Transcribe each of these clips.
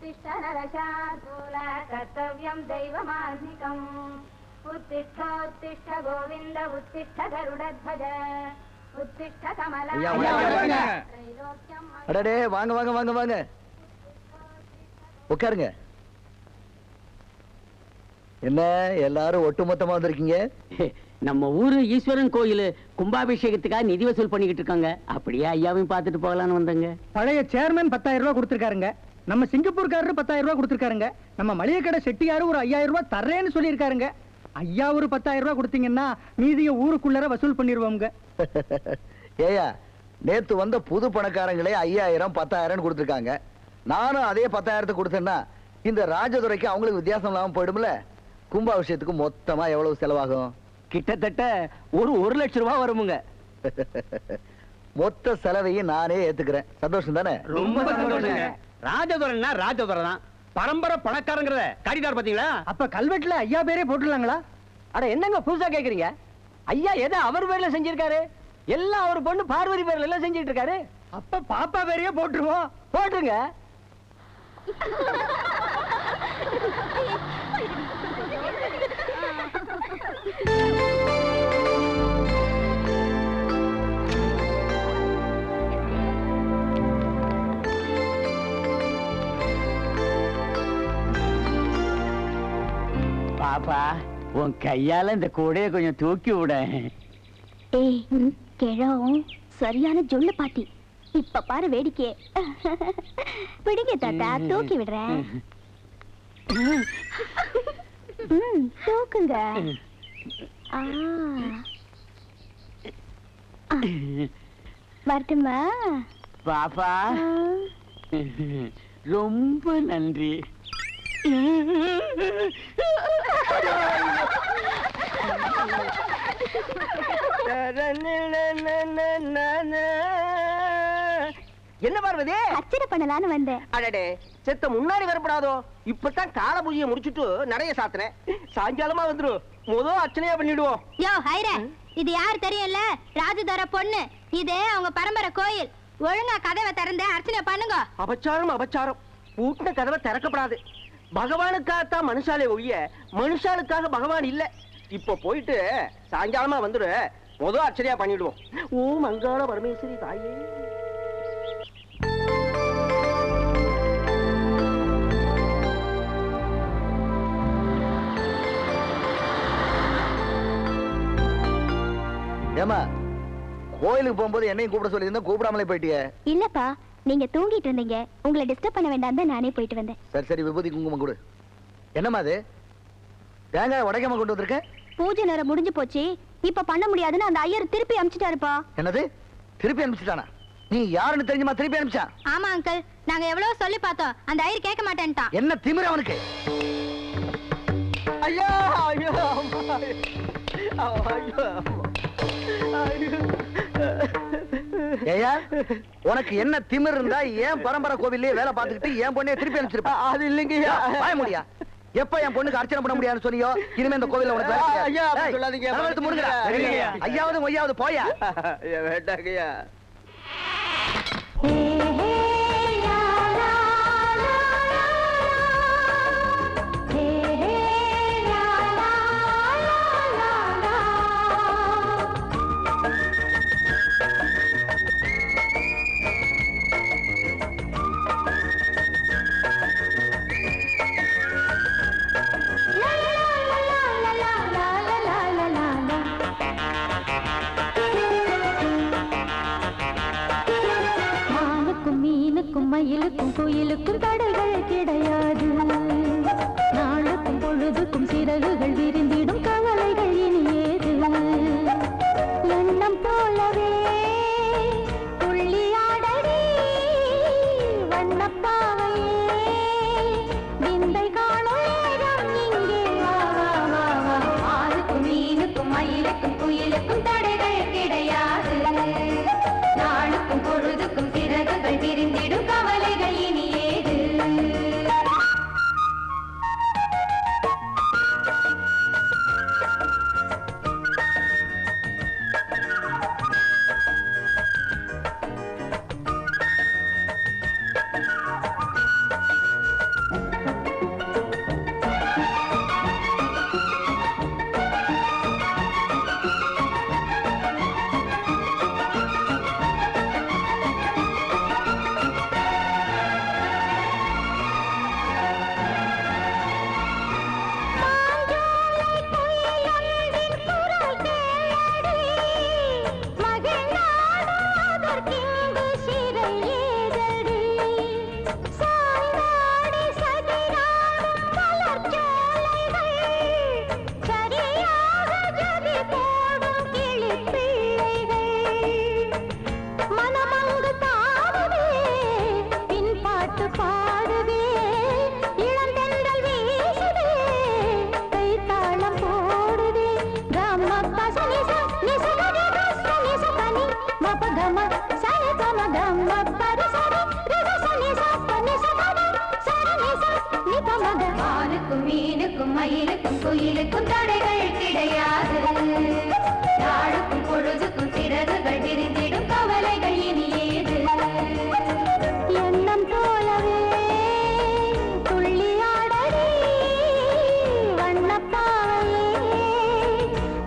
उत्तिष्ठ नरशार्दूल कर्तव्यं दैवमार्निकम् उत्तिष्ठ गोविन्द उत्तिष्ठ गरुडध्वज उत्तिष्ठ कमल அடடே வாங்க வாங்க வாங்க வாங்க உட்காருங்க. என்ன எல்லாரும் ஒட்டுமொத்தமா வந்திருக்கீங்க? நம்ம ஊரு ஈஸ்வரன் கோயில் கும்பாபிஷேகத்துக்காக நிதி வசூல் பண்ணிக்கிட்டு இருக்காங்க. அப்படியே ஐயாவையும் பார்த்துட்டு போகலான்னு வந்தங்க. பழைய சேர்மன் 10,000 ரூபாய் கொடுத்திருக்காருங்க. நம்ம சிங்கப்பூர்காரரு 10,000 ரூபாய் கொடுத்திருக்காருங்க. நம்ம மளிகை கடை செட்டியாரு ஒரு 5,000 ரூபாய் தர்றேன்னு சொல்லியிருக்காருங்க. ஐயா ஒரு 10,000 ரூபாய் கொடுத்தீங்கன்னா மீதிய ஊருக்குள்ளர வசூல் பண்ணிடுவோங்க. ஏயா நேத்து வந்த புது பணக்காரங்களே 5,000 10,000 கொடுத்திருக்காங்க. நானும் அதே 10,000 கொடுத்தேன்னா இந்த ராஜதுரைக்கு அவங்களுக்கு வித்தியாசம் இல்லாம போயிடும்ல. கும்பாபிஷேகத்துக்கு மொத்தமா எவ்வளவு செலவாகும்? கிட்டத்தட்ட ஒரு 1,00,000 ரூபாய் வருமுங்க. மொத்த செலவையும் நானே ஏத்துக்கிறேன். சந்தோஷம் தானே? ரொம்ப சந்தோஷங்க. ராஜதுரைன்னா ராஜதுரை தான். பரம்பரை பணக்காரங்கிறத காட்டிட்டார் பாத்தீங்களா? அப்ப கல்வெட்டுல ஐயா பேரே போட்டுடலாங்களா? அட என்னங்க புதுசா கேக்குறீங்க? ஐயா எதை அவர் பேர்ல செஞ்சிருக்காரு? எல்லாம் அவர் பொண்ணு பார்வதி பேர்ல எல்லாம் செஞ்சிட்டு இருக்காரு. அப்ப பாப்பா பேரையே போட்டுருவோம். போட்டுருங்க. பாப்பா உன் கையால இந்த கூடைய கொஞ்சம் தூக்கி விட. ஏய் கிழவும் சரியான ஜொல்லு பாட்டி. இப்ப பாரு வேடிக்கை. பிடிங்க தாத்தா, தூக்கி விடுறேன். தூக்குங்க. வரட்டுமா பாப்பா? ரொம்ப நன்றி. என்ன பார்வதி? அச்சனை பண்ணலான்னு வந்தேன். அடடே செத்த முன்னாடி வரப்படாதோ. இப்பதான் கால பூஜையை முடிச்சுட்டு நிறைய சாத்தினேன். சாயங்காலமா வந்துரும். முதல் அர்ச்சனையா பண்ணிடுவோம். யோ ஹைர, இது யார் தெரியும்ல? ராஜதுரை பொண்ணு. இது அவங்க பரம்பரை கோயில். ஒழுங்கா கதவை திறந்து அர்ச்சனை பண்ணுங்க. அபச்சாரம் அபச்சாரம். பூட்டின கதவை திறக்கப்படாது. பகவானுக்காகத்தான் மனுஷாலே ஒழிய மனுஷாளுக்காக பகவான் இல்ல. இப்ப போயிட்டு சாயங்காலமா வந்துரு. முதல் அர்ச்சனையா பண்ணிடுவோம். ஓம் மங்கள பரமேஸ்வரி தாயே. ஏமா கோயிலுக்கு போகும்போது என்னையும் கூப்பிட சொல்லியிருந்தா கூப்பிடாமலே போயிட்டியே? இல்லப்பா, நீங்க தூங்கிட்டு இருந்தீங்க. உங்களை டிஸ்டர்ப் பண்ண வேண்டாம் தான் நானே போயிட்டு வந்தேன். சரி சரி, விபூதி குங்குமம் கொடு. என்னம்மா அது தேங்காய் உடைக்காம கொண்டு வந்திருக்க? பூஜை நேரம் முடிஞ்சு போச்சு. இப்ப பண்ண முடியாதுன்னு அந்த ஐயர் திருப்பி அனுப்பிச்சிட்டாருப்பா. என்னது திருப்பி அனுப்பிச்சிட்டானா? நீ யாருன்னு தெரிஞ்சுமா திருப்பி அனுப்பிச்சா? ஆமா அங்கிள், நாங்க எவ்வளவு சொல்லி பார்த்தோம். அந்த ஐயர் கேட்க மாட்டேன்ட்டான். என்ன திமிரு அவனுக்கு? ஐயா ஐயா ஏயா உனக்கு என்ன திமிரு இருந்தா ஏன் பரம்பரை கோவிலே வேலை பார்த்துக்கிட்டு என் பொண்ணே திருப்பி அனுப்பிச்சிருப்பா? அது இல்லைங்கய்யா. வாய முடியா? எப்ப என் பொண்ணுக்கு அர்ச்சனை பண்ண முடியாதுன்னு சொன்னியோ இனிமே இந்த கோவில்ல உனக்கு வேலை ஐயா அப்படி சொல்லாதீங்க. ஐயாவது ஒய்யாவது போயா வேண்டாங்கய்யா. மயிலுக்கும் கோயிலுக்கும் தடைகள் கிடையாது. நாளுக்கும் பொழுதுக்கும் சிறகுகள் விரிந்திடும் கவலைகள் இனியேது. எண்ணம் போலவே புள்ளியாடடி வண்ணப்பாவையே விந்தை காணும் நேரம் இங்கே வா வா வா வா. ஆளுக்கும் மீனுக்கும் மயிலுக்கும் குயிலுக்கும் தடைகள் கிடையாது. நாளுக்கும் பொழுதுக்கும் சிறகுகள் விரிந்திடும் கவலைகள் இனியேது. மானுக்கும் மீனுக்கும் மயிலுக்கும் குயிலுக்கும் தடைகள் கிடையாது. நாளுக்கும் பொழுதுக்கும் சிறகுகள் விரிந்திடும் கவலைகள் இனி ஏது. எண்ணம் போலவே துள்ளியாடடி வண்ணப்பாவையே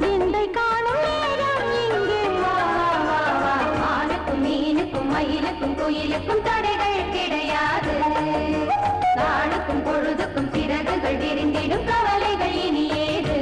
விந்தை காணும் நேரம் இங்கே வா வா வா. மானுக்கும் மீனுக்கும் மயிலுக்கும் குயிலுக்கும் தடைகள் கிடையாது. நாளுக்கும் பொழுதுக்கும் சிறகுகள் விரிந்திடும் கவலைகள் இனி ஏது.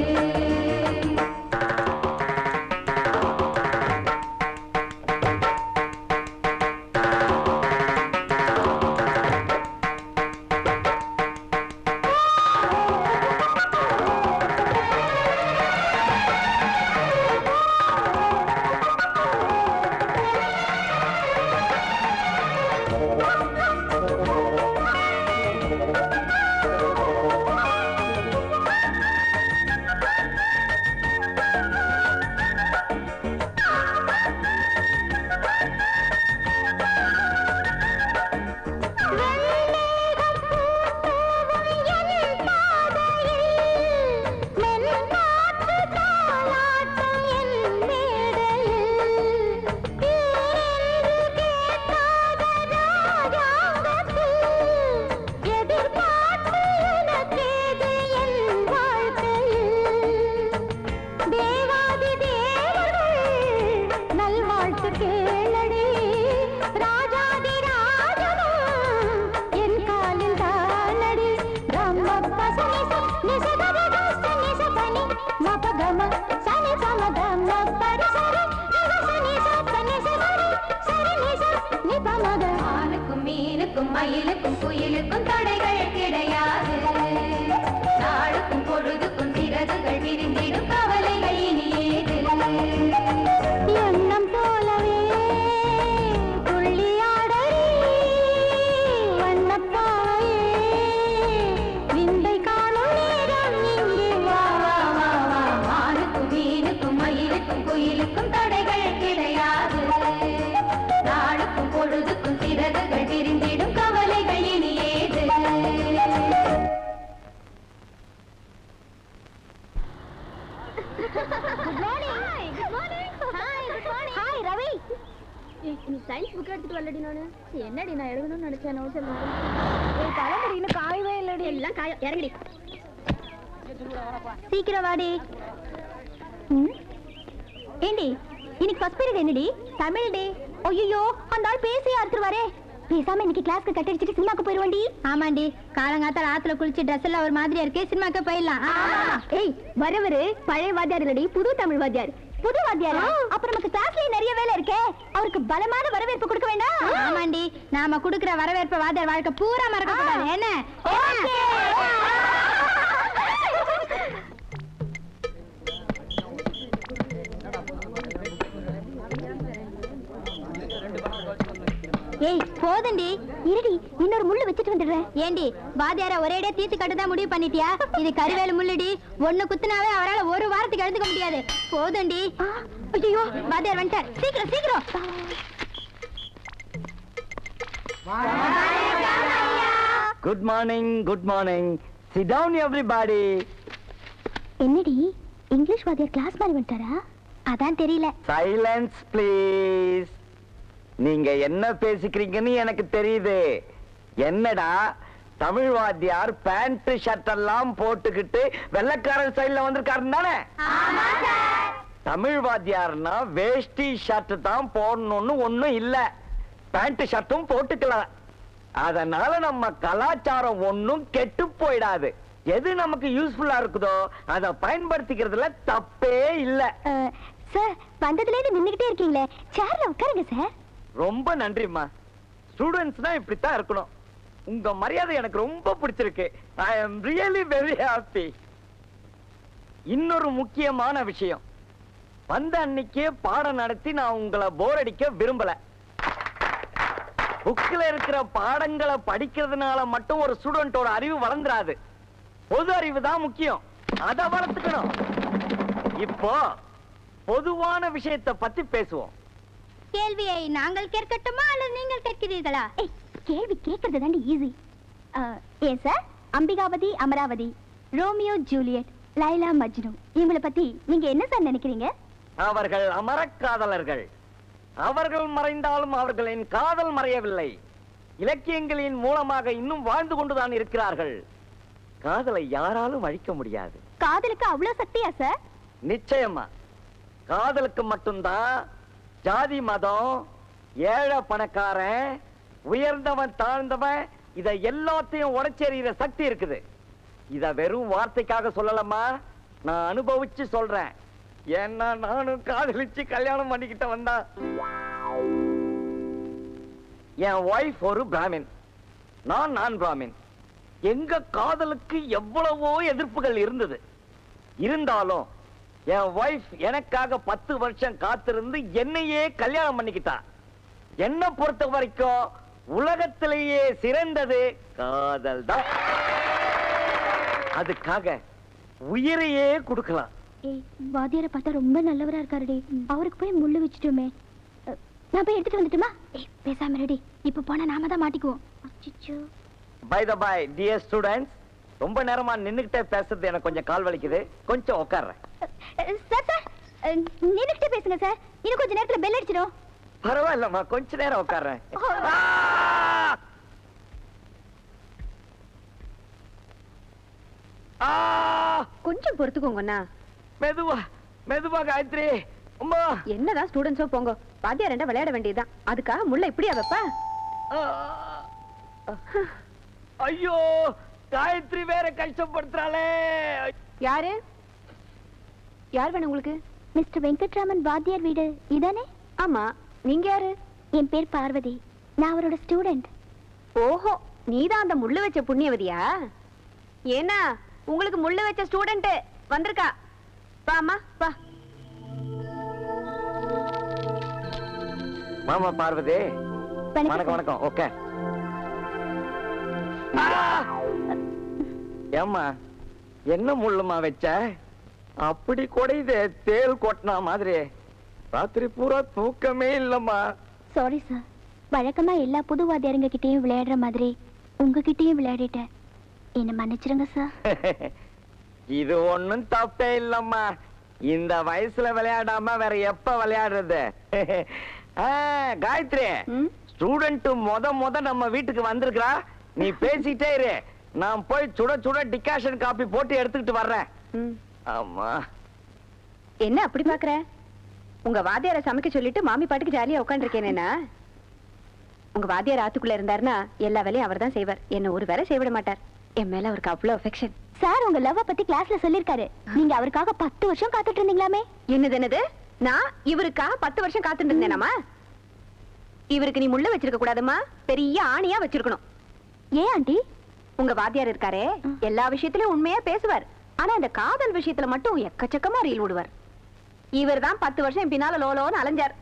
மானுக்கும் மீனுக்கும் மயிலுக்கும் குயிலுக்கும் தடைகள் கிடையாது. நாளுக்கும் பொழுதுக்கும் சிறகுகள் விரிந்திடும் கவலைகள் இனி ஏது. எண்ணம் போலவே துள்ளியாடடி வண்ணப்பாவையே விந்தை காணும் நேரம் இங்கே வா வா வா வா. மானுக்கும் மீனுக்கும் மயிலுக்கும் குயிலுக்கும் தடைகள் கிடையாது. நாளுக்கும் பொழுதுக்கும் சிறகுகள் விரிந்திடும் கவலைகள் இனி ஏது. Good morning. Good morning. Hi good morning. Hi Ravi. நீ சயின்ஸ் புக் எடுத்துட்டு வரலடி நானு. என்னடி நான் எழுதணும்னு நினைச்சேன் நோட்ஸ் எழுதணும். ஏய் தலைமுடி இன்னும் காயவே இல்லடி. எல்லாம் காய இறங்கடி. சீக்கிரம் வாடி. ஏண்டி இன்னைக்கு ஃபர்ஸ்ட் பீரியட் என்னடி? தமிழ் டே. ஐயோ அந்த ஆள் பேசியே அறுத்துருவாரே. பேசாம இன்னைக்கு கிளாஸ்க்கு கட் அடிச்சிட்டு சினிமாக்கு போயிருவாண்டி. ஆமாண்டி காலங்காத்தால ஆத்துல குளிச்சு ட்ரெஸ் எல்லாம் ஒரு மாதிரியா இருக்கு, சினிமாக்கு போயிடலாம். ஏய் வரவரு பழைய வாத்தியார் இல்லடி, புது தமிழ் வாத்தியார். புது வாத்தியாரா? அப்புறம் நமக்கு கிளாஸ்லயே நிறைய வேலை இருக்கே, அவருக்கு பலமான வரவேற்பு கொடுக்க வேண்டாம்? ஆமாண்டி நாம கொடுக்கிற வரவேற்பு வாத்தியார் வாழ்க்கை பூரா மறக்க கூடாது. என்ன? ஏய் போதண்டி இருடி, இன்னொரு முள்ளு வச்சிட்டு வந்துடுறேன். ஏண்டி வாத்தியார ஒரேடியா தீத்து கட்டுதான் முடிவு பண்ணிட்டியா? இது கருவேல முள்ளுடி, ஒண்ணு குத்துனாவே அவரால ஒரு வாரத்துக்கு எழுதுக்க முடியாது. போதண்டி. ஐயோ வாத்தியார் வந்துட்டார், சீக்கிரம் சீக்கிரம். Good morning, good morning. Sit down everybody. என்னடி இங்கிலீஷ் வாத்தியார் கிளாஸ் மாதிரி வந்துட்டாரா? அதான் தெரியல. Silence please. நீங்க என்ன பேசிக்கிறீங்கன்னு எனக்கு தெரியுது. என்னடா தமிழ் வாத்தியார் பேண்ட் ஷர்ட் எல்லாம் போட்டுக்கிட்டு வெள்ளைக்காரன் ஸ்டைல்ல வந்திருக்காருன்னு தானே? தமிழ் வாத்தியார்னா வேஷ்டி ஷர்ட் தான் போடணும்னு ஒண்ணும் இல்ல, பேண்ட் ஷர்ட்டும் போட்டுக்கலாம். அதனால நம்ம கலாச்சாரம் ஒண்ணும் கெட்டு போயிடாது. எது நமக்கு யூஸ்ஃபுல்லா இருக்குதோ அதை பயன்படுத்திக்கிறதுல தப்பே இல்ல. சார் வந்ததுல இருந்து நின்னுகிட்டே இருக்கீங்களே, சேர்ல உட்காருங்க சார். ரொம்ப நன்றிம்மா. ஸ்டூடெண்ட்ஸ் தான் இப்படித்தான் இருக்கணும். உங்க மரியாதை எனக்கு ரொம்ப பிடிச்சிருக்கு. ஐ அம் ரியலி வெரி ஹாப்பி. இன்னொரு முக்கியமான விஷயம், வந்த அன்னைக்கே பாடம் நடத்தி நான் உங்களை போர் அடிக்க விரும்பல. புக்ல இருக்கிற பாடங்களை படிக்கிறதுனால மட்டும் ஒரு ஸ்டூடெண்டோட அறிவு வளர்ந்துராது. பொது அறிவு தான் முக்கியம், அதை வளர்த்துக்கணும். இப்போ பொதுவான விஷயத்தை பத்தி பேசுவோம். கேள்வியை நாங்கள் கேட்கட்டுமா அல்லது நீங்கள் கேட்கிறீர்களா? கேள்வி கேட்கறது தாண்டி ஈஸி. ஏன் sir Ambikapathi Amaravathi, Romeo Juliet, Laila Majnu இவங்களை பத்தி நீங்க என்ன சார் நினைக்கிறீங்க? அவர்கள் அமரக்காதலர்கள். அவர்கள் மறைந்தாலும் அவர்களின் காதல் மறையவில்லை. இலக்கியங்களின் மூலமாக இன்னும் வாழ்ந்து கொண்டுதான் இருக்கிறார்கள். காதலை யாராலும் அழிக்க முடியாது. காதலுக்கு அவ்வளவு சக்தியா சார்? நிச்சயமா. காதலுக்கு மட்டும்தான் ஜாதி மதம், ஏழை பணக்காரன், உயர்ந்தவன் தாழ்ந்தவன் இத எல்லாத்தையும் உடைச்செறிகிற சக்தி இருக்குது. இத வெறும் வார்த்தைக்காக சொல்லலமா, நான் அனுபவிச்சு சொல்றேன். ஏன்னா நானும் காதலிச்சு கல்யாணம் பண்ணிக்கிட்ட வந்தா. என் ஒய்ஃப் ஒரு பிராமின், நான் பிராமின். எங்க காதலுக்கு எவ்வளவோ எதிர்ப்புகள் இருந்தது. இருந்தாலும் என் ஒய்ஃப் எனக்காக 10 வருஷம் காத்திருந்து என்னையே கல்யாணம் பண்ணிக்கிட்டா. என்ன பொறுத்த வரைக்கும் உலகத்திலேயே சிறந்தது காதல் தான். அதுக்காக உயிரையே கொடுக்கலாம். ஏய், வாத்தியாரை பார்த்தா ரொம்ப நல்லவரா இருக்காருடி. அவருக்கு போய் முள்ளு வச்சுட்டோமே. நான் போய் எடுத்துட்டு வந்துட்டுமா? ஏய், பேசாம ரெடி. இப்ப போனா நாம தான் மாட்டிக்குவோம். அச்சச்சோ. By the by dear students, ரொம்ப நேரமா நின்னுகிட்டே பேசுறது எனக்கு கொஞ்சம் கால் வலிக்குது. கொஞ்சம் உட்கார்றேன். சார் சார், நின்னுக்கிட்டே பேசுங்க சார். இன்னும் கொஞ்ச நேரத்துல பெல் அடிச்சிடும். பரவாயில்லம்மா, கொஞ்ச நேரம் உட்கார்றேன். கொஞ்சம் பொறுத்துக்கோங்கண்ணா. மெதுவா மெதுவா காயத்ரி. அம்மா, என்னதான் ஸ்டூடெண்ட்ஸோ போங்க, வாத்தியார் ரெண்டா விளையாட வேண்டியதுதான். அதுக்காக முள்ள இப்படியா வைப்பா? ஐயோ, காயத்ரி வேற கஷ்டப்படுத்துறாளே. யாரு? யார் வேணும் உங்களுக்கு? மிஸ்டர் வெங்கட்ராமன் வாத்தியார் வீடு இதானே? ஆமா, நீங்க யாரு? என் பேர் பார்வதி. நான் அவரோட ஸ்டூடெண்ட். ஓஹோ, நீதான் அந்த முள்ளு வச்ச புண்ணியவதியா? ஏன்னா உங்களுக்கு முள்ளு வச்ச ஸ்டூடெண்ட் வந்திருக்கா. வாமா வா. மாமா பார்வதி. வணக்கம். வணக்கம் வணக்கம். ஓகே. ஏம்மா, என்ன முள்ளுமா வச்ச? அப்படி கொடையுது தேல் கொட்டினா மாதிரி. ராத்திரி பூரா தூக்கமே இல்லம்மா. Sorry sir. வழக்கமா எல்லா புது வாத்தியாருங்க கிட்டயும் விளையாடுற மாதிரி உங்ககிட்டயும் விளையாடிட்டேன். என்ன மன்னிச்சிருங்க சார். இது ஒண்ணும் தப்பே இல்லம்மா. இந்த வயசுல விளையாடாம வேற எப்ப விளையாடுறது? காயத்ரி, ஸ்டூடெண்ட் முத நம்ம வீட்டுக்கு வந்திருக்கா. நீ பேசிட்டே இரு, நான் போய் சுட சுட டிகாஷன் காபி போட்டு எடுத்துக்கிட்டு வர்றேன். ஆமா. என்ன அப்படி பாக்குற? உங்க வாத்தியார சமைக்க சொல்லிட்டு மாமி பாட்டுக்கு ஜாலியா உட்காந்துருக்கேனா? உங்க வாத்தியார் ஆத்துக்குள்ள இருந்தாருன்னா எல்லா வேலையும் அவர் தான் செய்வார். என்ன ஒரு வேலை செய்விட மாட்டார். என் மேல அவருக்கு அவ்வளவு அஃபெக்ஷன். சார் உங்க லவ் பத்தி கிளாஸ்ல சொல்லிருக்காரு. நீங்க அவருக்காக 10 வருஷம் காத்துட்டு இருந்தீங்களாமே? என்னது? நான் இவருக்காக 10 வருஷம் காத்துட்டு இருந்தேனாமா? இவருக்கு நீ முள்ள வச்சிருக்க கூடாதுமா, பெரிய ஆணியா வச்சிருக்கணும். ஏன் ஆண்டி? உங்க வாத்தியார் இருக்காரே, எல்லா விஷயத்திலயும் உண்மையா பேசுவார். ஆனா இந்த காதல் விஷயத்துல மட்டும் எக்கச்சக்கமா ரீல் விடுவார். இவர் தான் 10 வருஷம் என் பின்னால லோலோன்னு அலைஞ்சார்.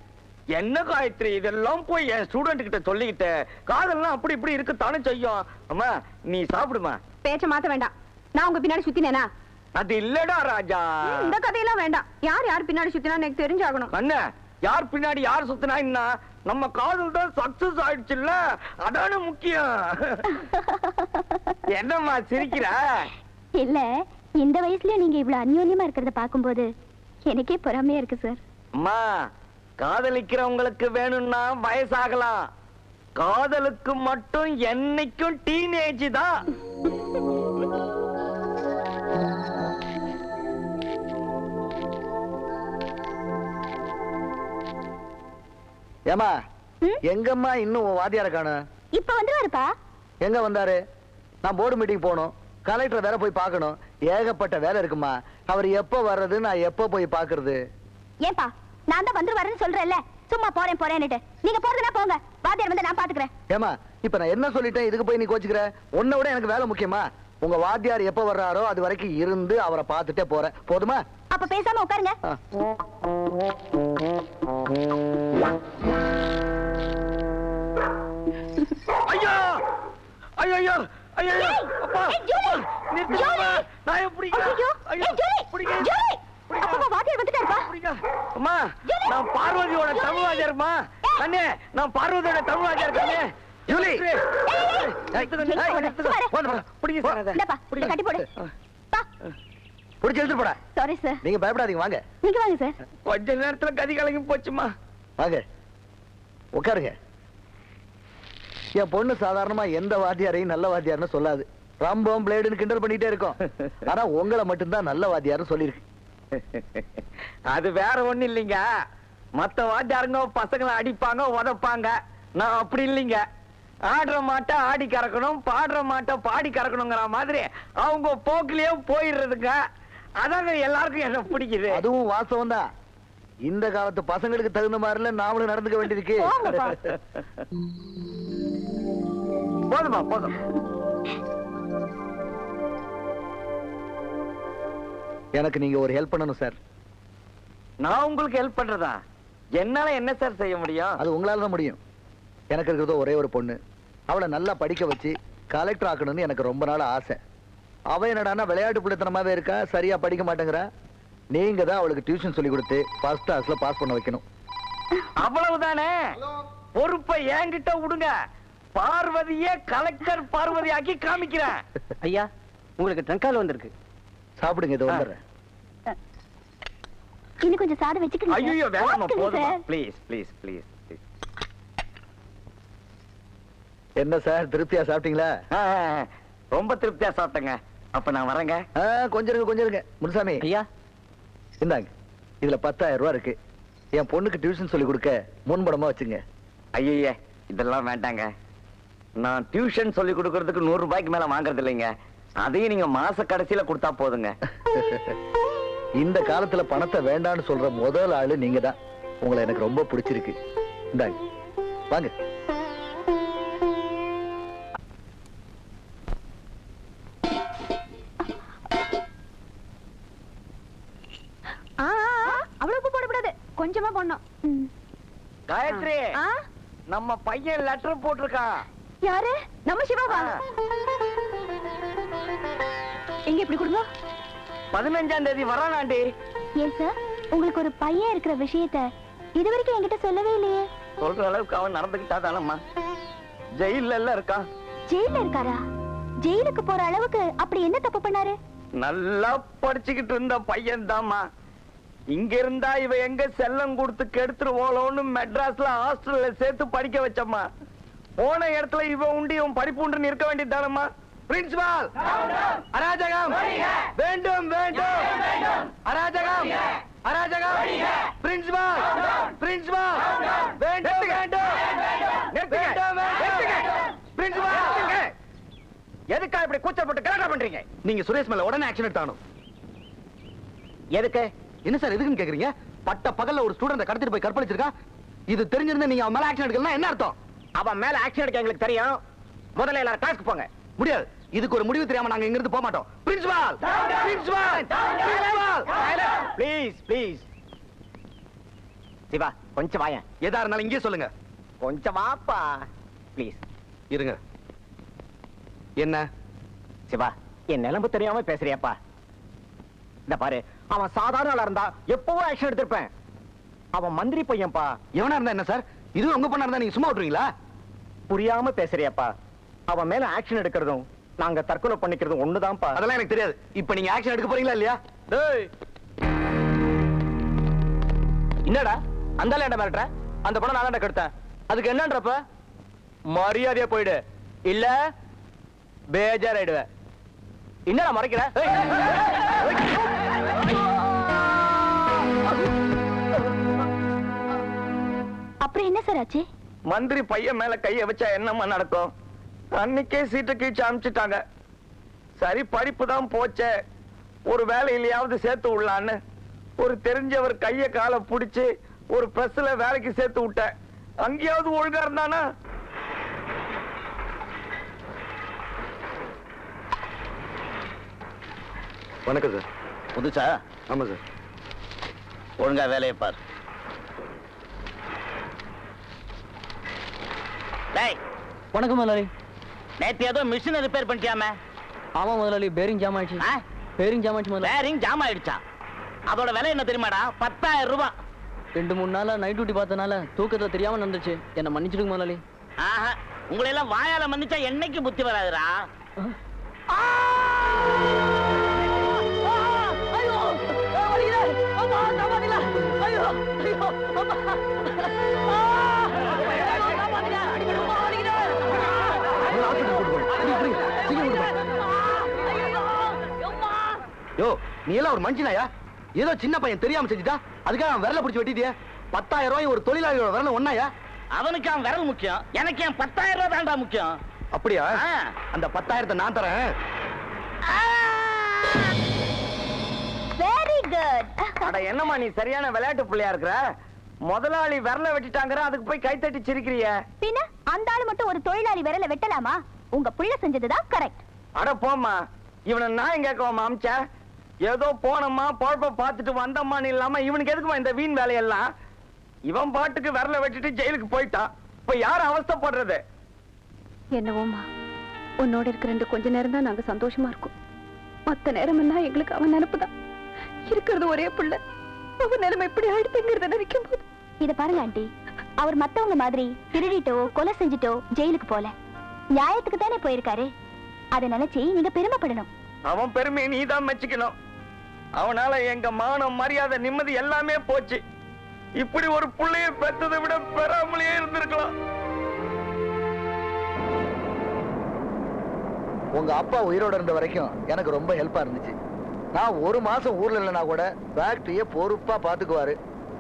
என்ன காயத்ரி, இதெல்லாம் போய் என் ஸ்டூடெண்ட் கிட்ட சொல்லிக்கிட்டு, காதல்லாம் அப்படி இப்படி இருக்குத்தானே செய்யும். அம்மா, நீ சாப்பிடுமா. பேச்ச மாத்த வேண்டாம். நான் உங்க பின்னாடி சுத்தினேனா? அது இல்லடா ராஜா. இந்த கதையெல்லாம் வேண்டாம். யார் பின்னாடி சுத்தினா எனக்கு தெரிஞ்சாகணும். அண்ணா, யார் பின்னாடி யார் சுத்தினா என்ன? நம்ம காதல் தான் சக்சஸ் ஆயிடுச்சுல்ல, அதான முக்கியம். என்னம்மா சிரிக்கிற? இல்ல, இந்த வயசுல நீங்க இவ்வளவு அந்யோன்யமா இருக்கிறத பாக்கும்போது எனக்கே பொறாமையா இருக்கு சார். அம்மா, காதலிக்கிறவங்களுக்கு வேணும்னா வயசாகலாம், காதலுக்கு மட்டும் என்னைக்கும் டீனேஜ் தான். ஏமா, எங்கம்மா இன்னும் வாத்தியார காணோம்? இப்ப வந்துருவாருப்பா. எங்க வந்தாரு? நான் போர்டு மீட்டிங் போகணும், கலெக்டர் வேற போய் பார்க்கணும். ஏகப்பட்ட வேலை இருக்குமா. அவர் எப்ப வர்றது, நான் எப்ப போய் பாக்குறது? ஏன்பா, நான் தான் வந்துருவாருன்னு சொல்றேன்ல, சும்மா போறேன்னுட்டு. நீங்க போறதுனா போங்க, வாத்தியார் வந்து நான் பாத்துக்கிறேன். ஏமா, இப்ப நான் என்ன சொல்லிட்டேன், இதுக்கு போய் நீ கோச்சுக்கிற? உன்னை விட எனக்கு வேலை முக்கியமா? உங்க வாத்தியார் எப்ப வர்றாரோ அது வரைக்கும் இருந்து அவரை பார்த்துட்டே போறேன், போதுமா? அப்ப பேசாம உட்காருங்க. ஐயோ ஐயோ ஐயோ, அப்பா, நிறுத்துமா. நான் எப்படி அம்மா, நான் பார்வதியோட தமிழ் வாத்தியார்மா. கண்ணே, நான் பார்வதியோட தமிழ் வாத்தியார். கண்ணே, ஜூலி பிடிங்க சார் அதை. இந்தாப்பா, இதை கட்டி போடு பா. பிடிச்சி எடுத்துட்டு போடா. Sorry sir. நீங்க பயப்படாதீங்க, வாங்க நீங்க வாங்க சார். கொஞ்ச நேரத்துல கதி கலங்கி போச்சுமா. வாங்க உட்காருங்க. என் பொண்ணு சாதாரணமா எந்த வாத்தியாரையும் நல்ல வாத்தியார்னு சொல்லாது. ரம்பம் பிளேடுன்னு கிண்டல் பண்ணிட்டே இருக்கோம். ஆனா உங்களை மட்டும்தான் நல்ல வாத்தியார்னு சொல்லிருக்கு. அது வேற ஒண்ணு இல்லைங்க. மத்த வாத்தியாருங்க பசங்களை அடிப்பாங்க உதப்பாங்க. நான் அப்படி இல்லைங்க. ஆடுற மாட்ட ஆடி கறக்கணும், பாடுற மாட்ட பாடி கறக்கணுங்கிற மாதிரி அவங்க போக்கிலேயே போயிடுறதுங்க. அதாங்க எல்லாருக்கும் என்ன பிடிக்குது. அதுவும் வாஸ்தவம் தான். இந்த காலத்து பசங்களுக்கு தகுந்த மாதிரில நாமளும் நடந்துக்க வேண்டியிருக்கு. போங்கப்பா. போதுமா போதும். எனக்கு நீங்க ஒரு ஹெல்ப் பண்ணணும் சார். நான் உங்களுக்கு ஹெல்ப் பண்றதா? என்னால என்ன சார் செய்ய முடியும்? அது உங்களால தான் முடியும். எனக்கு இருக்கிறதோ ஒரே ஒரு பொண்ணு. அவளை நல்லா படிக்க வச்சு கலெக்டர் ஆக்கணும்னு எனக்கு ரொம்ப நாள் ஆசை. அவ என்னடான்னா விளையாட்டு பிள்ளைத்தனமாவே இருக்கா, சரியா படிக்க மாட்டேங்கிறா. நீங்க தான் அவளுக்கு டியூஷன் சொல்லி கொடுத்து ஃபர்ஸ்ட் கிளாஸ்ல பாஸ் பண்ண வைக்கணும். அவ்வளவுதானே? பொறுப்பை என்கிட்ட விடுங்க. பார்வதியே கலெக்டர் பார்வதி ஆக்கி காமிக்கிறேன். ஐயா, உங்களுக்கு ட்ரங்கால் வந்திருக்கு. சாப்பிடுங்க, இதை வந்துடுறேன். இன்னும் கொஞ்சம் சாதம் வச்சுக்கோங்க. ஐயோ வேணாமா, சாப்பிடுங்க போதுமா. சார். Please please please. என்ன சார், திருப்தியா சாப்பிட்டீங்களா? ரொம்ப திருப்தியா சாப்பிட்டேங்க. அப்ப நான் வரேங்க. கொஞ்சம் இருங்க, கொஞ்சம் இருங்க. முனுசாமி ஐயா, இந்தாங்க, இதுல 10,000 ரூபாய் இருக்கு. என் பொண்ணுக்கு டியூஷன் சொல்லி கொடுக்க முன்படமா வச்சுங்க. ஐயே இதெல்லாம் வேண்டாங்க. நான் டியூஷன் சொல்லி கொடுக்கறதுக்கு 100 ரூபாய்க்கு மேல வாங்குறது இல்லைங்க. அதையும் நீங்க மாச கடைசியில கொடுத்தா போதுங்க. இந்த காலத்துல பணத்தை வேண்டான்னு சொல்ற முதல் ஆளு நீங்க தான். உங்களை எனக்கு ரொம்ப பிடிச்சிருக்கு. இந்தாங்க, வாங்க. அவ்வளவு உப்பு போடக்கூடாது, கொஞ்சமா போடணும். காயத்ரி, நம்ம பையன் லெட்டர் போட்டிருக்கான். யாரு? நம்ம சிவாவா? எங்க இப்படி கொடுங்க. 15ஆம் தேதி வரானாண்டி. ஏன் சார், உங்களுக்கு ஒரு பையன் இருக்கிற விஷயத்த இது வரைக்கும் என்கிட்ட சொல்லவே இல்லையே. சொல்ற அளவுக்கு அவன் நடந்துக்கிட்டாதானம்மா. ஜெயில்ல எல்லாம் இருக்கான். ஜெயில இருக்காரா? ஜெயிலுக்கு போற அளவுக்கு அப்படி என்ன தப்பு பண்ணாரு? நல்லா படிச்சுக்கிட்டு இருந்த பையன் தாம்மா. இங்க இருந்தா இவ எங்க செல்லம் கொடுத்து கெடுத்துருவோலோன்னு மெட்ராஸ்ல ஹாஸ்டல்ல சேர்த்து படிக்க வச்சம்மா. போன இடத்துல இவ உண்டு இவன் படிப்பு உண்டு இருக்க வேண்டியதானம்மா. பிரின்சிபால், அராஜகம் வேண்டும் வேண்டும். அராஜகம் அராஜகம். பிரின்சிபால் பிரின்சிபால் வேண்டும் வேண்டும். பிரின்சிபால், எதுக்கா இப்படி கூச்சப்பட்டு கலாட்டா பண்றீங்க? நீங்க சுரேஷ் மேல உடனே ஆக்ஷன் எடுத்தாகணும். எதுக்கு? என்ன சார் எதுக்குன்னு கேக்குறீங்க? பட்ட பகல்ல ஒரு ஸ்டூடெண்ட் கடத்திட்டு போய் கற்பழிச்சிருக்கா. இது தெரிஞ்சிருந்தா நீங்க அவன் மேல ஆக்ஷன் எடுக்கலாம். என்ன அர்த்தம்? அவன் மேல ஆக்ஷன் எடுக்க எங்களுக்கு தெரியும். முதல்ல எல்லாரும் கிளாஸ்க்கு போங்க. முடியாது. இதுக்கு ஒரு முடிவு தெரியாம நாங்க இங்க இருந்து போக மாட்டோம். Principal principal principal, please please. Siva கொஞ்சம் வாயேன். எதா இருந்தாலும் இங்கே சொல்லுங்க. கொஞ்சம் வாப்பா ப்ளீஸ். இருங்க. என்ன சிவா, என் நிலைமை தெரியாம பேசுறியாப்பா. இந்த பாரு, அவன் சாதாரண ஆளா இருந்தா எப்பவும் ஆக்ஷன் எடுத்திருப்பேன். அவன் மந்திரி பையன்பா. எவனா இருந்தா என்ன சார்? இது உங்க பண்ணா இருந்தா நீங்க சும்மா விட்டுருவீங்களா? புரியாம பேசுறியாப்பா. அவன் மேல ஆக்ஷன் எடுக்கிறதும் நாங்க தற்கொலை பண்ணிக்கிறதும் ஒண்ணுதான்ப்பா. அதெல்லாம் எனக்கு தெரியாது. இப்ப நீங்க ஆக்ஷன் எடுக்க போறீங்களா இல்லையா? டேய், என்னடா அந்த லேண்ட மிரட்டுற? அந்த படம் நான் கெடுத்தேன். அதுக்கு என்னன்றப்ப மரியாதையா போயிடு, இல்ல பேஜாராயிடுவ. என்னடா மறைக்கிற? அப்புறம் என்ன சார் ஆச்சு? மந்திரி பையன் மேல கைய வச்சா என்னமா நடக்கும்? அன்னைக்கே சீட்டை கீழ்ச்சி அனுப்பிச்சிட்டாங்க. சரி படிப்பு தான் போச்சே, ஒரு வேலையிலையாவது சேர்த்து விடலான்னு ஒரு தெரிஞ்சவர் கைய காலை புடிச்சு ஒரு பிரஸ்ல வேலைக்கு சேர்த்து விட்டேன். அங்கேயாவது ஒழுங்கா இருந்தானா? வணக்கம் சார். புதுசா? ஆமா சார். ஒழுங்கா வேலையை பார். டேய், வணக்கம் முதலாளி. நேத்து ஏதோ மிஷினை ரிப்பேர் பண்ணிட்டியாமே? ஆமா முதலாளி, பேரிங் ஜாம் ஆயிடுச்சு. பேரிங் ஜாம் ஆயிடுச்சு முதலாளி. பேரிங் ஜாம் ஆயிடுச்சா? அதோட விலை என்ன தெரியுமாடா? 10,000 ரூபாய். 2-3 நாளா நைட் டியூட்டி பார்த்தனால தூக்கத்துல தெரியாம நடந்துச்சு. என்ன மன்னிச்சிடுங்க முதலாளி. ஆஹா, உங்களை எல்லாம் வாயால மன்னிச்சா என்னைக்கு புத்தி வராதுடா. யோ, நீ எல்லாம் ஒரு மனுஷனாயா? ஏதோ சின்ன பையன் தெரியாம செஞ்சுட்டா அதுக்காக அவன் விரல பிடிச்சி வெட்டிட்டியா? 10,000 ரூபாய் ஒரு தொழிலாளியோட விரல ஒண்ணாயா? அவனுக்கு அவன் விரல் முக்கியம், எனக்கு என் 10,000 ரூபாய் தான்டா முக்கியம். அப்படியா? ஆ. அந்த 10,000 நான் தரேன். Very good. அட என்னம்மா நீ சரியான விளையாட்டு பிள்ளையா இருக்கிற? முதலாளி விரல வெட்டிட்டாங்கற அதுக்கு போய் கை தட்டி சிரிக்கிறிய? பின்ன அந்த ஆளு மட்டும் ஒரு தொழிலாளி விரல வெட்டலாமா? உங்க புள்ள செஞ்சதுதான் கரெக்ட். அட போம்மா, இவனை நான் கேட்கவாமா அம்ச? ஏதோ போனம்மா பொழப்ப பார்த்துட்டு வந்தம்மான்னு இல்லாம இவனுக்கு எதுக்குமா இந்த வீண் வேலையெல்லாம்? இவன் பாட்டுக்கு விரல வெட்டிட்டு ஜெயிலுக்கு போயிட்டான். இப்ப யார் அவஸ்தைப்படுறது? என்னவோமா, உன்னோட இருக்கிற இந்த கொஞ்ச நேரம் தான் நாங்க சந்தோஷமா இருக்கோம். மத்த நேரம் எல்லாம் எங்களுக்கு அவன் நினைப்புதான். இருக்கிறது ஒரே புள்ள, அவன் நிலைமை எப்படி ஆயிடுத்துங்கிறத நினைக்கும் போது. இத பாருங்க ஆண்டி, அவர் மத்தவங்க மாதிரி திருடிட்டோ கொலை செஞ்சுட்டோ ஜெயிலுக்கு போல, நியாயத்துக்கு தானே போயிருக்காரு. அதை நினைச்சு நீங்க பெருமைப்படணும். அவன் பெருமையை நீ தான் மெச்சுக்கணும். அவனால எங்க மானம் மரியாதை நிம்மதி எல்லாமே போச்சு. இப்படி ஒரு புள்ளைய பெற்றதை விட பெறாமலே இருந்திருக்கலாம். உங்க அப்பா உயிரோட இருந்த வரைக்கும் எனக்கு ரொம்ப ஹெல்ப்பா இருந்துச்சு. நான் ஒரு மாசம் ஊர்ல இல்லைனா கூட ஃபேக்டரிய பொறுப்பா பாத்துக்குவாரு.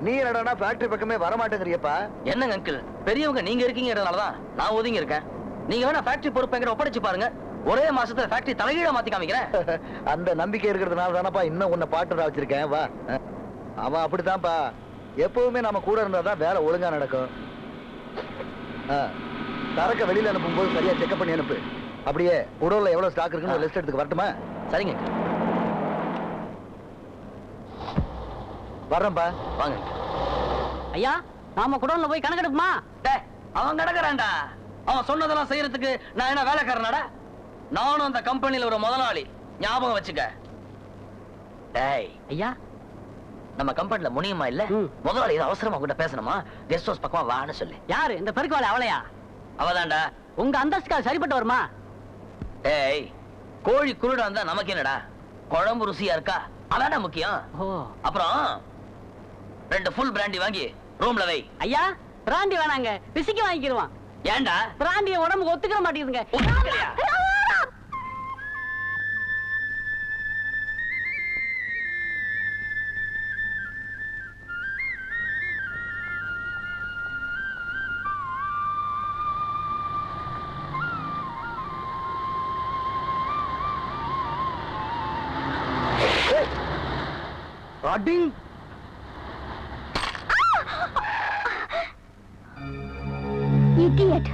நீ என்னடா ஃபேக்டரி பக்கமே வர மாட்டேங்கிறியப்பா? என்னங்க அங்கிள், பெரியவங்க நீங்க இருக்கீங்கறதுனாலதான் நான் ஒதுங்கி இருக்கேன். நீங்க வேணா ஃபேக்டரி பொறுப்பைங்கிற ஒப்படைச்சு பாருங்க. ஒரே மாசத்துல ஃபேக்டரி தலைகீழ மாத்தி காமிக்கிறேன். அந்த நம்பிக்கை இருக்கிறதுனால தானப்பா இன்னும் உன்னை பாட்டுடா வச்சிருக்கேன். வா. அவன் அப்படித்தான்ப்பா, எப்பவுமே நம்ம கூட இருந்தாதான் வேலை ஒழுங்கா நடக்கும். சரக்க வெளியில அனுப்பும் போது சரியா செக்அப் பண்ணி அனுப்பு. அப்படியே உடவுல எவ்வளவு ஸ்டாக் இருக்குன்னு லிஸ்ட் எடுத்துக்க வரட்டுமா? சரிங்க, வர்றேன்ப்பா. வாங்க. ஐயா, நாம குடோன்ல போய் கணக்கெடுப்போமா? அவன் கிடக்குறான்டா. அவன் சொன்னதெல்லாம் செய்யறதுக்கு நான் என்ன வேலைக்காரனடா? நானும் அந்த கம்பெனில ஒரு முதலாளி, ஞாபகம் வச்சுக்க. டேய் ஐயா, நம்ம கம்பெனில முனியமா இல்ல, முதலாளி ஏதோ அவசரமா கூட பேசணுமா, கெஸ்ட் ஹவுஸ் பக்கமா வான்னு சொல்லி. யாரு இந்த பெருக்கவாளி? அவளையா? அவதான்டா. உங்க அந்தஸ்துக்கு சரிப்பட்டு வருமா? டேய், கோழி குருடா இருந்தா நமக்கு என்னடா, குழம்பு ருசியா இருக்கா அதான்டா முக்கியம். அப்புறம் 2 ஃபுல் பிராண்டி வாங்கி ரூம்ல வை. ஐயா, பிராண்டி வேணாங்க, பிசிக்கு வாங்கிக்கிடுவான். ஏன்டா? பிராண்டிய உடம்புக்கு ஒத்துக்க மாட்டேங்குதுங்க. அடிங். Idiot.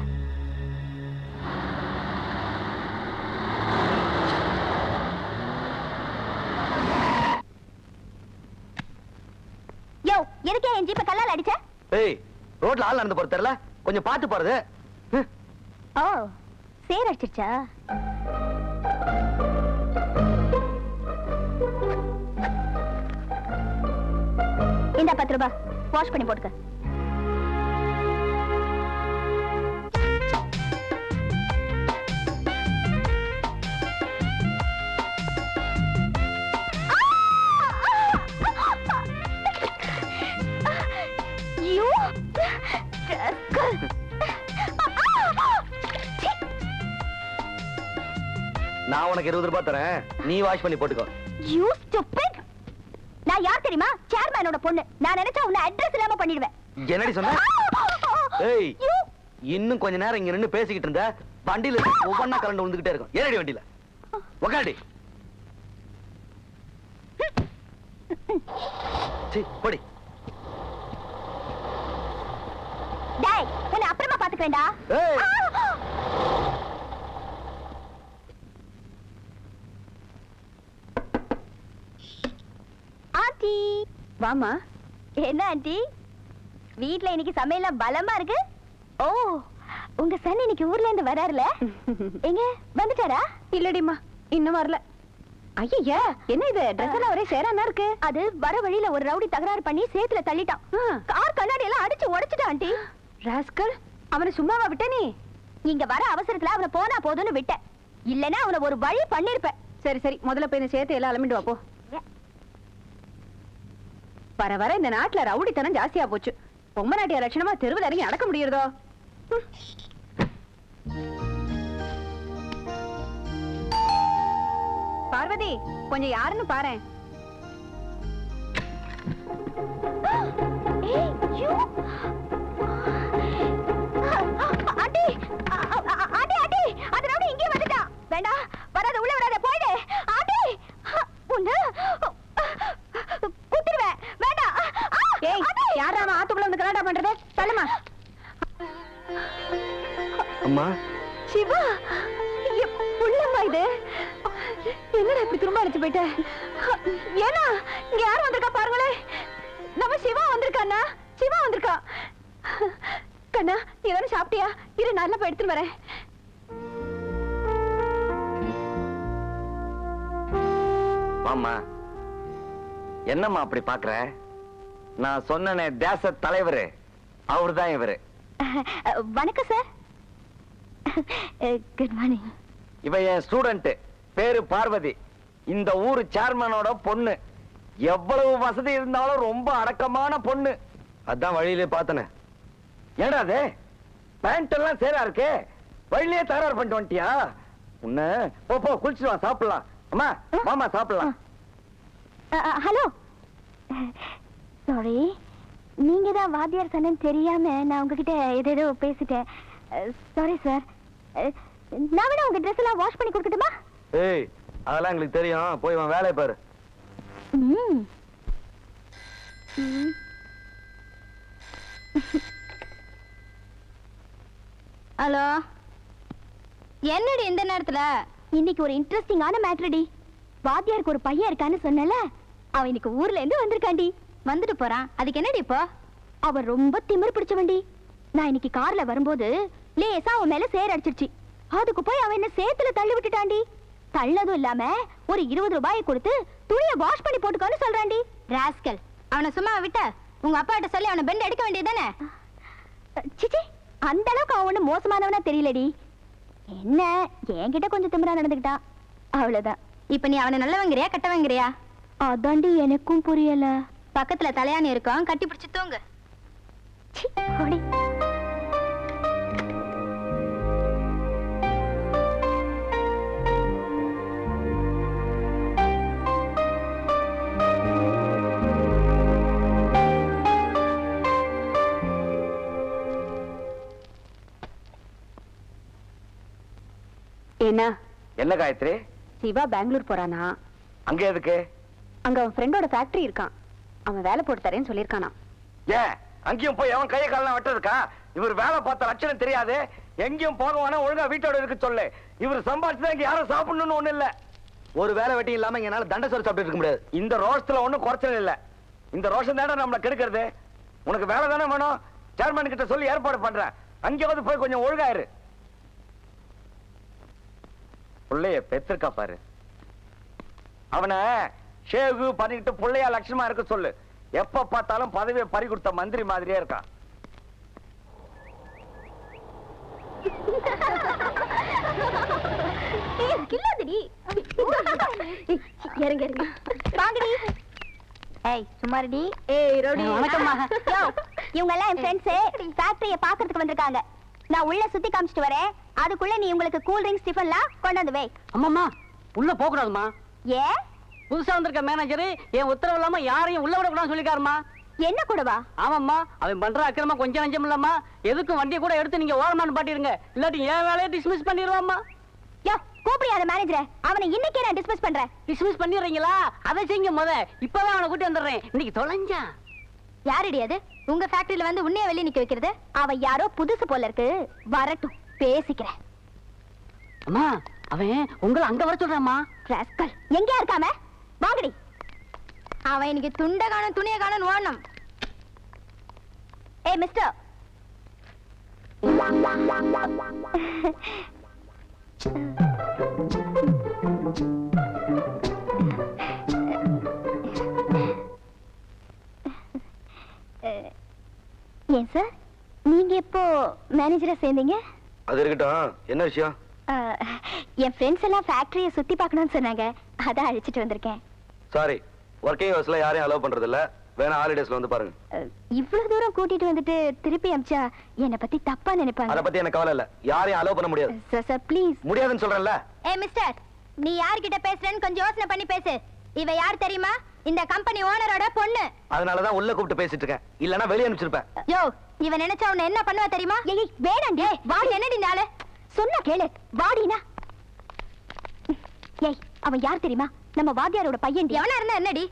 யோ, எதுக்கே என் ஜீப்பை கல்லால அடிச்ச? ஏய், ரோட்ல ஆள் நடந்து போறது தெரியல, கொஞ்சம் பார்த்து போறது. ஓ, சேர் அடிச்சிருச்சா? இந்த 10 ரூபாய் வாஷ் பண்ணி போட்டுக்க. நான் உனக்கு 20 ரூபாய் தரேன், நீ வாஷ் பண்ணி போட்டுக்கோ. You stupid! நான் யார் தெரியுமா? சேர்மனோட பொண்ணு. நான் நினைச்சா உன்னை அட்ரஸ் இல்லாம பண்ணிடுவேன். என்னடி சொன்ன? ஏய், இன்னும் கொஞ்ச நேரம் இங்க நின்னு பேசிக்கிட்டு இருந்த வண்டியில ஒவ்வொன்னா கரண்ட் விழுந்துகிட்டே இருக்கும். ஏறடி வண்டியில உக்காடி. சீ, போடி. டேய், உன்னை அப்புறமா பாத்துக்கிறேன்டா. ஏய், ஆண்டி, வாமா. என்ன ஆண்டி, வீட்ல இன்னைக்கு சமையல்லாம் பலமா இருக்கு. ஓ, உங்க சன் இன்னைக்கு ஊர்ல இருந்து வராருல? எங்க வந்துட்டாரா? இல்லடிமா, இன்னும் வரல. ஐயா, என்ன இது? ட்ரெஸ் எல்லாம் ஒரே சேரானா இருக்கு. அது வர வழியில ஒரு ரவுடி தகராறு பண்ணி சேத்துல தள்ளிட்டான். கார் கண்ணாடி எல்லாம் அடிச்சு உடைச்சிட்டான் ஆண்டி. ராஸ்கல், அவனை சும்மாவா விட்ட நீ? இங்க வர அவசரத்துல அவனை போனா போதும்னு விட்டேன். இல்லனா அவனை ஒரு வழி பண்ணிருப்பேன். சரி சரி, முதல்ல போய் இந்த சேர்த்து எல்லாம் அலம்பிட்டு வா போ. வர வர இந்த நாட்டுல ரவுடித்தனம் ஜாஸ்தியா போச்சு. பொம்மை நாட்டிய லட்சணமா தெருவில் இறங்கி நடக்க முடியறதோ? பார்வதி, கொஞ்சம் யாருன்னு பாரு. வேண்டாம், வராத, உள்ள வராத, போயிடு. ஆண்டி, உன்னை குத்திடுவேன். வேண்டாம். ஏய், யாரா அவன் ஆத்துக்குள்ள வந்து கலாட்டா பண்றது? தள்ளுமா. அம்மா, சிவா, புள்ளம்மா இது. என்னடா இப்படி திரும்ப அடிச்சு போயிட்ட? ஏன்னா இங்க யாரும் வந்திருக்கா பாருங்களே. நம்ம சிவா வந்திருக்காண்ணா. சிவா வந்திருக்கா. கண்ணா, நீ தானே சாப்பிட்டியா? இரு, நல்லா போய் எடுத்துட்டு வரேன். மாமா, என்னம்மா அப்படி பாக்குற? நான் சொன்னனே தேச தலைவர், அவர்தான் இவரு. வணக்கம் சார். Good morning. இவ என் ஸ்டூடெண்ட், பேரு பார்வதி. இந்த ஊரு சேர்மனோட பொண்ணு. எவ்வளவு வசதி இருந்தாலும் ரொம்ப அடக்கமான பொண்ணு. அதான் வழியிலே பார்த்தனே. ஏடா அது பேண்ட் எல்லாம் சேரா இருக்கே, வழியிலே தகராறு பண்ணிட்டு வந்துட்டியா? உன்ன போ போ, குளிச்சுட்டு வா, சாப்பிடலாம். அம்மா மாமா சாப்பிடலாம். ஹலோ, சாரி, நீங்க தான் வாத்தியார் சொன்னேன்னு தெரியாம நான் உங்ககிட்ட ஏதேதோ பேசிட்டேன். Sorry sir. நான் வேணா உங்க ட்ரெஸ் எல்லாம் வாஷ் பண்ணி கொடுக்கட்டுமா? ஏய், அதெல்லாம் எங்களுக்கு தெரியும், போய் உன் வேலையை பாரு. ஹலோ, என்னடி இந்த நேரத்துல? இன்னைக்கு ஒரு இன்ட்ரெஸ்டிங்கான மேட்டர்டி. வாத்தியாருக்கு ஒரு பையன் இருக்கான்னு சொன்னல, அவன் இன்னைக்கு ஊர்ல இருந்து வந்திருக்காண்டி. வந்துட்டு போறான், அதுக்கு என்னடி இப்போ? அவன் ரொம்ப திமிர் பிடிச்சவண்டி. நான் இன்னைக்கு கார்ல வரும்போது லேசா அவன் மேல சேர் அடிச்சிருச்சு. அதுக்கு போய் அவன் என்ன சேத்துல தள்ளி விட்டுட்டாண்டி. தள்ளதும் இல்லாம ஒரு 20 ரூபாயை கொடுத்து துணியை வாஷ் பண்ணி போட்டுக்கோன்னு சொல்றாண்டி. ராஸ்கல், அவனை சும்மா விட்ட உங்க அப்பா கிட்ட சொல்லி அவனை பெண்ட் எடுக்க வேண்டியதானே? சிச்சி, அந்த அளவுக்கு அவன் ஒண்ணு மோசமானவனா தெரியலடி. என்ன, என்கிட்ட கொஞ்சம் திமிரா நடந்துக்கிட்டான், அவ்வளவுதான். இப்ப நீ அவனை நல்லவங்கிறியா கட்டவங்கிறியா? அதாண்டி எனக்கும் புரியல. பக்கத்துல தலையானி இருக்கான், கட்டி பிடிச்சு தூங்கு. என்ன என்ன காயத்ரி? சிவா பெங்களூர் போறானா? அங்க எதுக்கு? அங்க அவன் ஃப்ரெண்டோட ஃபேக்டரி இருக்கான், அவன் வேலை போட்டு தரேன்னு சொல்லியிருக்கானா. ஏன் அங்கேயும் போய் அவன் கையை காலெல்லாம் வெட்டதுக்கா? இவர் வேலை பார்த்த லட்சணம் தெரியாது. எங்கேயும் போகவானா ஒழுங்கா வீட்டோட இருக்கு சொல்லு. இவர் சம்பாதிச்சுதான் இங்க யாரும் சாப்பிடணும்னு ஒண்ணு இல்ல. ஒரு வேலை வெட்டி இல்லாம எங்கனால தண்டை சோறு சாப்பிட்டு இருக்க முடியாது. இந்த ரோஷத்துல ஒண்ணும் குறைச்சல் இல்ல. இந்த ரோஷம் தானே நம்மள கெடுக்கிறது. உனக்கு வேலை தானே வேணும், சேர்மன் கிட்ட சொல்லி ஏற்பாடு பண்றேன். அங்கேயாவது போய் கொஞ்சம் ஒழுங்காயிரு. புள்ளைய பெத்திருக்கா பாரு. அவனை ஷேவு பண்ணிக்கிட்டு புள்ளையா லட்சணமா இருக்க சொல்லு. எப்ப பார்த்தாலும் பதவியை பறி கொடுத்த மந்திரி மாதிரியே இருக்கான். இவங்க எல்லாம் என் ஃப்ரெண்ட்ஸ், ஃபேக்டரியை பாக்குறதுக்கு வந்திருக்காங்க. நான் உள்ள சுத்தி காமிச்சிட்டு வரேன். அதுக்குள்ள நீ உங்களுக்கு கூல் ட்ரிங்க்ஸ் டிஃபன்லாம் கொண்டு வந்து வை. அம்மாமா, உள்ள போக கூடாதுமா. ஏன்? புதுசா வந்திருக்க மேனேஜர் என் உத்தரவு இல்லாம யாரையும் உள்ள விட கூடாதுன்னு சொல்லிருக்காருமா. என்ன கூடவா? ஆமாம்மா, அவன் பண்ற அக்கிரமா கொஞ்சம் நஞ்சம் இல்லம்மா. எதுக்கும் வண்டியை கூட எடுத்து நீங்க ஓரமானு பாட்டிருங்க, இல்லாட்டி என் வேலையை டிஸ்மிஸ் பண்ணிடுவாம்மா. யோ, கூப்பிடியாத மேனேஜரை, அவனை இன்னைக்கே நான் டிஸ்மிஸ் பண்றேன். டிஸ்மிஸ் பண்ணிடுறீங்களா? அதை செய்யுங்க முத. இப்பவே அவனை கூட்டி வந்துடுறேன். இன்னைக்கு தொலைஞ்சா. யாரடி அது உங்க ஃபேக்டரியில வந்து உன்னைய வெளிய நிக்க வைக்கிறது? அவ யாரோ புதுசு போல இருக்கு, வரட்டும் பேசிக்கிறேன். அம்மா, அவன் உங்களை அங்க வர சொல்றாமா. ராஸ்கல், எங்கயா இருக்காம? வாங்கடி. அவன் இன்னைக்கு துண்ட காணும் துணிய காணும் ஓடணும். ஏய் மிஸ்டர், ஏன் சார், நீங்க எப்போ மேனேஜரா சேர்ந்தீங்க? அது இருக்கட்டும், என்ன விஷயம்? என் ஃப்ரெண்ட்ஸ் எல்லாம் ஃபேக்டரியை சுத்தி பார்க்கணும்னு சொன்னாங்க, அதான் அழைச்சிட்டு வந்திருக்கேன். சாரி, ஒர்க்கிங் ஹவர்ஸ்ல யாரையும் அலோவ் பண்றது இல்ல. வேணா ஹாலிடேஸ்ல வந்து பாருங்க. இவ்வளவு தூரம் கூட்டிட்டு வந்துட்டு திருப்பி அமிச்சா என்ன பத்தி தப்பா நினைப்பாங்க. அத பத்தி எனக்கு கவலை இல்ல. யாரையும் அலோவ் பண்ண முடியாது. Sir please. முடியாதுன்னு சொல்றேன்ல. மிஸ்டர், நீ யார்கிட்ட பேசுறேன்னு கொஞ்சம் யோசனை பண்ணி பேசு. இவ யார் தெரியுமா? இந்த கம்பெனி ஓனரோட பொண்ணு. அதனாலதான் உள்ள கூப்பிட்டு பேசிட்டு இருக்கேன். இல்லனா வெளிய அனுப்பிச்சிருப்பேன். யோ, இவ நினைச்சா உன்னை என்ன பண்ணுவா தெரியுமா? ஏய் வேணாண்டி, வாடி. என்னடி இந்த ஆளு? சொன்னா கேளு, வாடினா. ஏய், அவன் யார் தெரியுமா? நம்ம வாத்தியாரோட பையன். எவனா இருந்தா என்னடி?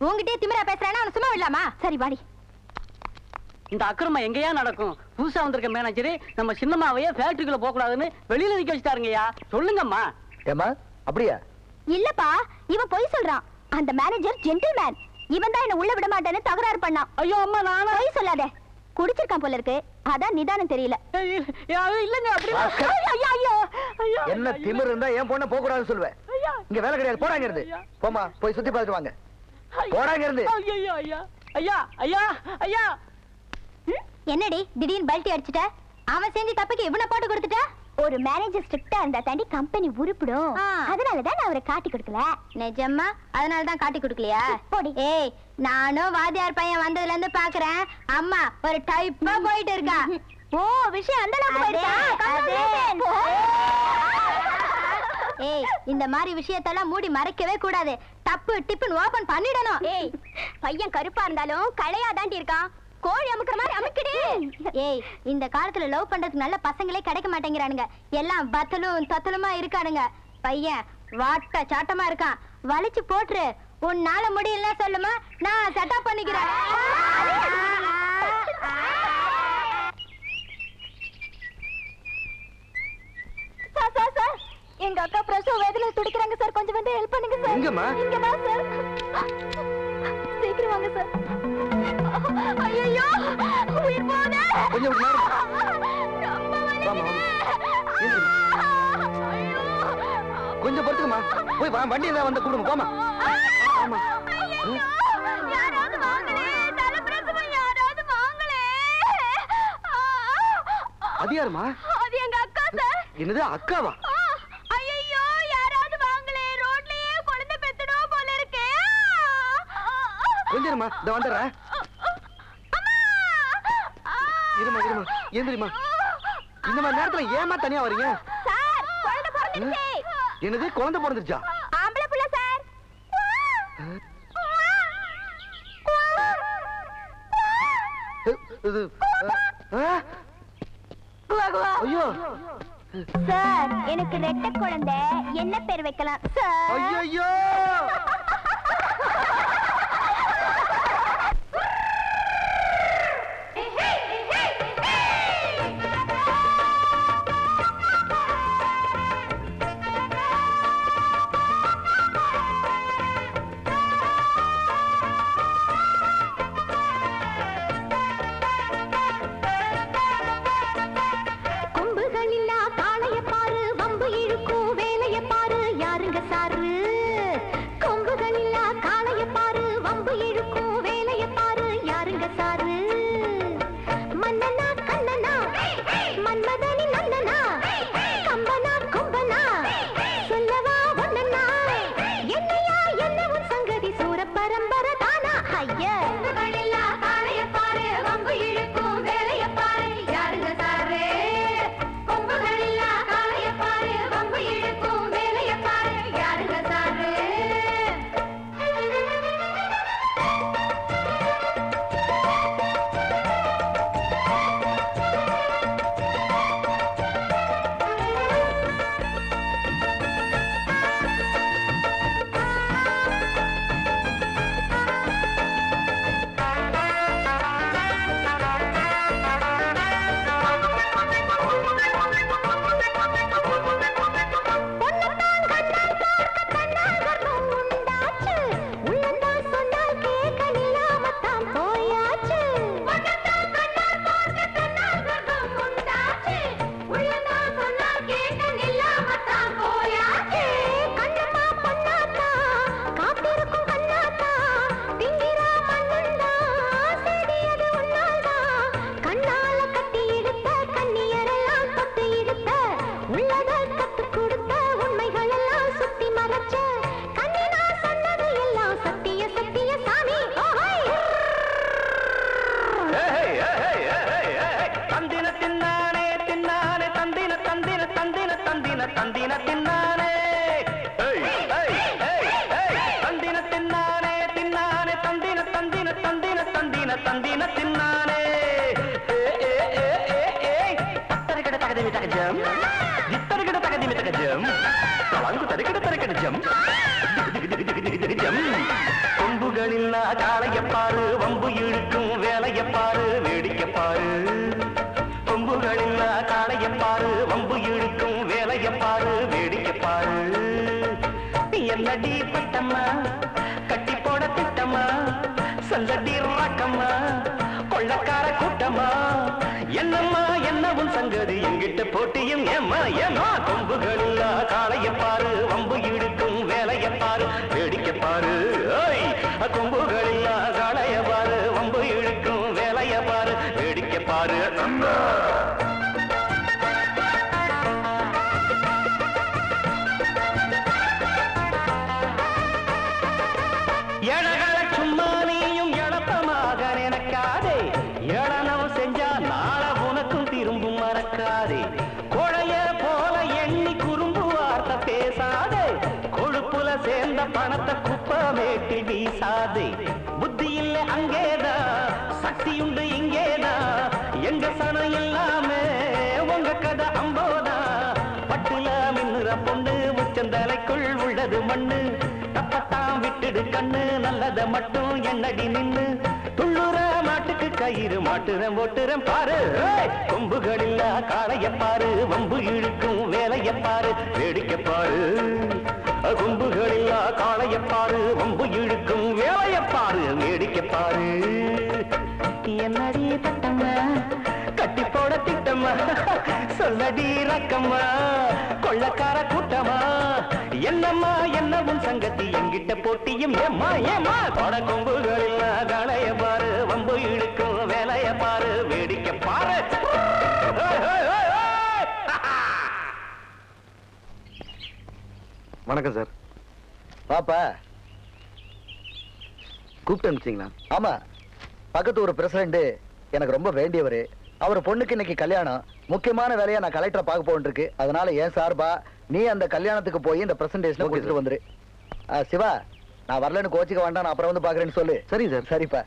உன்கிட்டயே திமிரா பேசுறானா? அவன் சும்மா விடலாமா? சரி வாடி. இந்த அக்கிரமம் எங்கேயா நடக்கும்? புதுசா வந்திருக்க மேனேஜர் நம்ம சின்னம்மாவையே ஃபேக்டரிக்குள்ள போக கூடாதுன்னு வெளியில நிக்க வச்சிட்டாருங்கய்யா. சொல்லுங்கம்மா. ஏமா அப்படியா? இல்லப்பா, இவன் பொய் சொல்றான். அந்த மேனேஜர் ஜென்டில்மேன். இவன் தான் என்ன உள்ள விட மாட்டேன்னு தகராறு பண்ணான். ஐயோ அம்மா, நானா? பொய் சொல்லாத. குடிச்சிருக்கான் போல இருக்கு, அதான் நிதானம் தெரியல. இல்லங்க அப்படி. என்ன திமிரு இருந்தா என் பொண்ண போக கூடாதுன்னு சொல்லுவேன். இங்க வேலை கிடையாது, போடாங்க இருந்து. போமா, போய் சுத்தி பார்த்துட்டு வாங்க. போடாங்க இருந்து. ஐயோ ஐயா ஐயா ஐயா ஐயா. என்னடி திடீர்னு பல்ட்டி அடிச்சிட்ட? அவன் செஞ்ச தப்புக்கு இவனை போட்டு கொடுத்துட்ட? ஒரு மேனேஜர் ஸ்ட்ரிக்ட்டா இருந்தா தாண்டி கம்பெனி உருப்பிடும். அதனாலதான் நான் அவரை காட்டி கொடுக்கல. நிஜமா? அதனாலதான் காட்டி கொடுக்கலையா? போடி. ஏய், நானும் வாத்தியார் பையன் வந்ததுல இருந்து பாக்குறேன், அம்மா ஒரு டைப்பா போயிட்டு இருக்கா. ஓ, விஷயம் அந்த அளவுக்கு போயிடுச்சா? ஏய், இந்த மாதிரி விஷயத்தெல்லாம் மூடி மறைக்கவே கூடாது. டப்பு டிப்புன்னு ஓபன் பண்ணிடணும். ஏய், பையன் கருப்பா இருந்தாலும் களையாதாண்டி இருக்கான். கோழி அமுக்குற மாதிரி அமுக்கிடு. ஏய், இந்த காலத்துல லவ் பண்றதுக்கு நல்ல பசங்களே கிடைக்க மாட்டேங்கிறானுங்க. எல்லாம் பத்தலும் தத்தலுமா இருக்கானுங்க. பையன் வாட்ட சாட்டமா இருக்கான். வலிச்சு போட்டுரு. உன்னால முடியல சொல்லுமா, நான் செட்டப் பண்ணிக்கிறேன். சார், எங்க அக்கா பிரசவ வேதனையில துடிக்கிறாங்க சார், கொஞ்சம் வந்து ஹெல்ப் பண்ணுங்க சார். எங்கம்மா? இங்கதான் சார். சீக்கிரம் வாங்க சார். ஐயோ, உயிர் போதே. கொஞ்சம் கொஞ்சம் பொறுத்துக்குமா. போய் வண்டி ஏதாவது வந்த கூடுங்க. போமா. ஆமா. யாராவது வாங்களே, தலை பிரசவம் யாராவது வாங்களே. அது யாருமா? அது எங்க அக்கா சார். என்னது அக்காவா? ஐயோ, யாராவது வாங்களே, ரோட்லயே குழந்தை பெத்தணும் போல இருக்கு. கொஞ்சம் இருமா, இந்த வந்துடுறேன். இருமா எந்திரிமா. இந்த மாதிரி நேரத்துல ஏமா தனியா வரீங்க? சார், குழந்தை பிறந்துருச்சு. என்னது குழந்தை பிறந்துருச்சா? ஆம்பளை புள்ள சார். ஐயோ சார், எனக்கு ரெட்டை குழந்தை, என்ன பேர் வைக்கலாம் சார்? ஐயோ தந்தின தின்னானே தந்தின தின்னானே தின்னானே தந்தின தந்தின தந்தின தந்தின தந்தின தின்னானே தரகட தகதிமி தகஜம் தித்தரகட தகதிமி தகஜம் தலங்கு தரகட தரகட ஜம் ஜம் கொம்புகளில் காளைய பாரு வம்பு இழுக்கும் வேலைய பாரு வேடிக்கை பாரு கொம்புகளில் காளைய பாரு வம்பு இழுக்கும் வேலைய பாரு வேடிக்கை பாரு என்னடி பட்டம்மா கட்டி போட திட்டம்மா சொல்லடி ராக்கம்மா கொள்ளக்கார கூட்டம்மா என்னம்மா என்னவும் சங்கதி எங்கிட்ட போட்டியும் ஏம்மா ஏம்மா கொம்புகளில் காளைய பாரு வம்பு இழுக்கும் வேலைய பாரு வேடிக்கை பாரு கொம்புகளில் காளைய பாரு வம்பு இழுக்கும் வேலைய பாரு வேடிக்கை பாரு எழகளை சும்மா நீயும் எழப்பமாக நினைக்காதே எழனம் செஞ்சா நாள உனக்கும் திரும்பும் மறக்காதே கொழைய போல எண்ணி குறும்பு வார்த்தை பேசாதே கொழுப்புல சேர்ந்த பணத்தை குப்பமேட்டி வீசாதே புத்தி இல்லை அங்கேதான் சக்தியுண்டு இங்கேதான் எங்க சனம் இல்லாம உங்க கதை அம்போதா பட்டுல மின்னுற பொண்ணு உச்சந்தலைக்குள் உள்ளது மண்ணு தப்பத்தான் விட்டுடு கண்ணு நல்லத மட்டும் என்னடி நின்னு துள்ளுற மாட்டுக்கு கயிறு மாட்டுறேன் ஓட்டுறேன் பாரு கொம்புகளில் காளைய பாரு வம்பு இழுக்கும் வேலைய பாரு வேடிக்கை பாரு கொம்புகளில் காளைய பாரு வம்பு இழுக்கும் வேலைய பாரு வேடிக்கை பாரு என்னடி பட்டம்மா கட்டி போட திட்டம்மா சொல்லடி ரக்கம்மா கொள்ளக்கார கூட்டமா என்னம்மா என்னவும் சங்கத்தி எங்கிட்ட போட்டியும் ஏம்மா ஏம்மா கொட கொம்புகளில் காளைய பாரு வம்பு இழுக்கும் வேலைய பாரு வேடிக்கை பாரு வணக்கம் சார். பாப்பா கூப்பிட்டு அனுப்பிச்சிங்களா? ஆமா, பக்கத்து ஒரு பிரசிடண்ட் எனக்கு ரொம்ப வேண்டியவர். அவர் பொண்ணுக்கு இன்னைக்கு கல்யாணம். முக்கியமான வேலையா நான் கலெக்டரை பார்க்க போன்னு இருக்கு. அதனால ஏன் சார்பா நீ அந்த கல்யாணத்துக்கு போய் இந்த பிரசன்டேஷனை கொடுத்துட்டு வந்துரு. சிவா, நான் வரலன்னு கோச்சிக்க வேண்டாம், நான் அப்புறம் வந்து பாக்குறேன்னு சொல்லு. சரி சார். சரிப்பா.